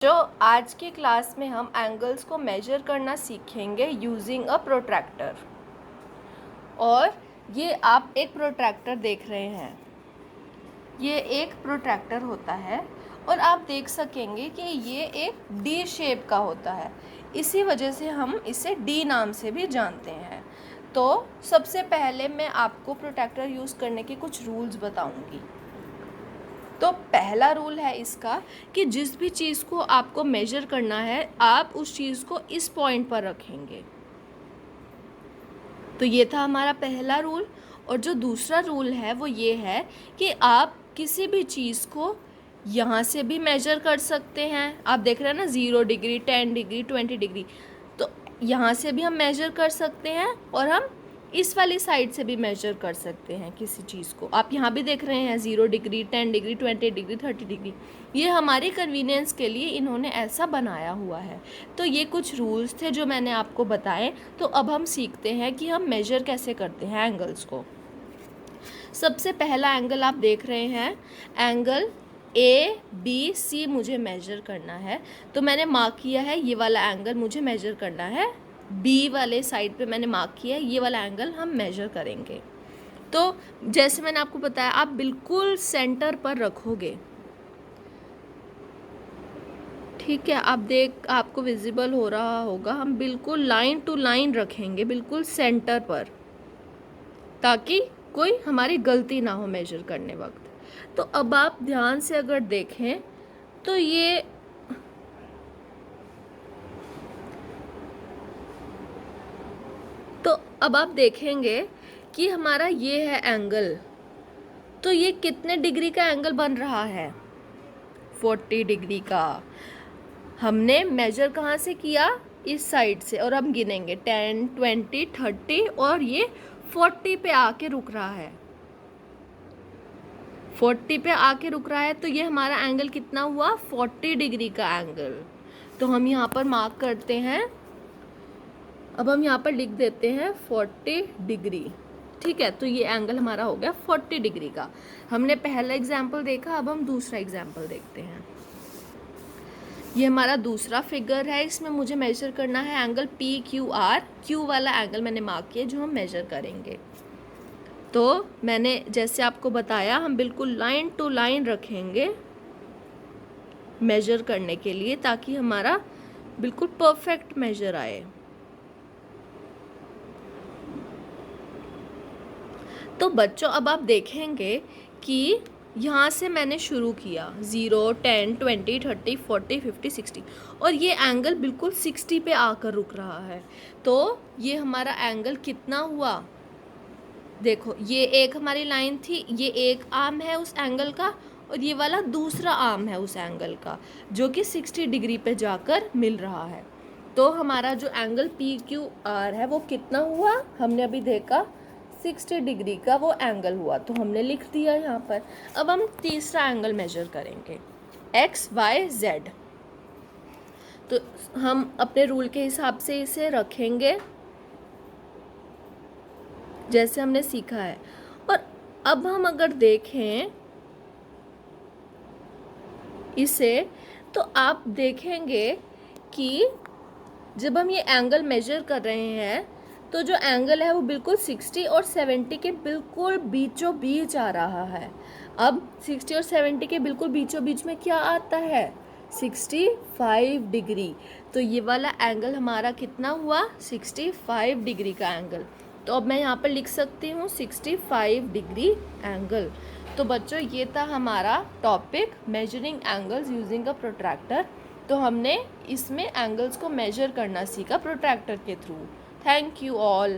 जो आज की क्लास में हम एंगल्स को मेजर करना सीखेंगे यूजिंग अ प्रोट्रैक्टर। और ये आप एक प्रोट्रैक्टर देख रहे हैं, ये एक प्रोट्रैक्टर होता है और आप देख सकेंगे कि ये एक डी शेप का होता है, इसी वजह से हम इसे डी नाम से भी जानते हैं। तो सबसे पहले मैं आपको प्रोट्रैक्टर यूज़ करने के कुछ रूल्स बताऊंगी। तो पहला रूल है इसका कि जिस भी चीज़ को आपको मेजर करना है आप उस चीज़ को इस पॉइंट पर रखेंगे। तो ये था हमारा पहला रूल। और जो दूसरा रूल है वो ये है कि आप किसी भी चीज़ को यहाँ से भी मेजर कर सकते हैं। आप देख रहे हैं ना 0 डिग्री, 10 डिग्री, 20 डिग्री, तो यहाँ से भी हम मेजर कर सकते हैं और हम इस वाली साइड से भी मेजर कर सकते हैं किसी चीज़ को। आप यहाँ भी देख रहे हैं 0 डिग्री, 10 डिग्री, 20 डिग्री, 30 डिग्री। ये हमारी कन्वीनियंस के लिए इन्होंने ऐसा बनाया हुआ है। तो ये कुछ रूल्स थे जो मैंने आपको बताए। तो अब हम सीखते हैं कि हम मेजर कैसे करते हैं एंगल्स को। सबसे पहला एंगल आप देख रहे हैं, एंगल ABC मुझे मेजर करना है। तो मैंने मार्क किया है ये वाला एंगल मुझे मेजर करना है। बी वाले साइड पे मैंने मार्क किया है, ये वाला एंगल हम मेजर करेंगे। तो जैसे मैंने आपको बताया, आप बिल्कुल सेंटर पर रखोगे, ठीक है। आपको विजिबल हो रहा होगा, हम बिल्कुल लाइन टू लाइन रखेंगे, बिल्कुल सेंटर पर, ताकि कोई हमारी गलती ना हो मेजर करने वक्त। तो अब आप ध्यान से अगर देखें तो अब आप देखेंगे कि हमारा ये है एंगल। तो ये कितने डिग्री का एंगल बन रहा है? 40 डिग्री का। हमने मेजर कहाँ से किया? इस साइड से। और हम गिनेंगे 10, 20, 30 और ये 40 पे आके रुक रहा है। 40 पे आके रुक रहा है, तो ये हमारा एंगल कितना हुआ? 40 डिग्री का एंगल। तो हम यहाँ पर मार्क करते हैं। अब हम यहाँ पर लिख देते हैं 40 डिग्री, ठीक है। तो ये एंगल हमारा हो गया 40 डिग्री का। हमने पहला एग्जाम्पल देखा, अब हम दूसरा एग्जाम्पल देखते हैं। ये हमारा दूसरा फिगर है, इसमें मुझे मेजर करना है एंगल PQR। क्यू वाला एंगल मैंने मार्क किया जो हम मेजर करेंगे। तो मैंने जैसे आपको बताया, हम बिल्कुल लाइन टू लाइन रखेंगे मेजर करने के लिए, ताकि हमारा बिल्कुल परफेक्ट मेजर आए। तो बच्चों अब आप देखेंगे कि यहाँ से मैंने शुरू किया 0, 10, 20, 30, 40, 50, 60 और ये एंगल बिल्कुल 60 पे आकर रुक रहा है। तो ये हमारा एंगल कितना हुआ? देखो, ये एक हमारी लाइन थी, ये एक आर्म है उस एंगल का और ये वाला दूसरा आर्म है उस एंगल का, जो कि 60 डिग्री पे जाकर मिल रहा है। तो हमारा जो एंगल PQR है वो कितना हुआ? हमने अभी देखा 60 डिग्री का वो एंगल हुआ, तो हमने लिख दिया यहाँ पर। अब हम तीसरा एंगल मेजर करेंगे, XYZ। तो हम अपने रूल के हिसाब से इसे रखेंगे जैसे हमने सीखा है। और अब हम अगर देखें इसे, तो आप देखेंगे कि जब हम ये एंगल मेजर कर रहे हैं तो जो एंगल है वो बिल्कुल 60 और 70 के बिल्कुल बीचों बीच आ रहा है। अब 60 और 70 के बिल्कुल बीचों बीच में क्या आता है? 65 डिग्री। तो ये वाला एंगल हमारा कितना हुआ? 65 डिग्री का एंगल। तो अब मैं यहाँ पर लिख सकती हूँ 65 डिग्री एंगल। तो बच्चों ये था हमारा topic, measuring angles using a protractor. तो हमने इसमें एंगल्स को मेजर करना सीखा प्रोट्रैक्टर के थ्रू। Thank you all.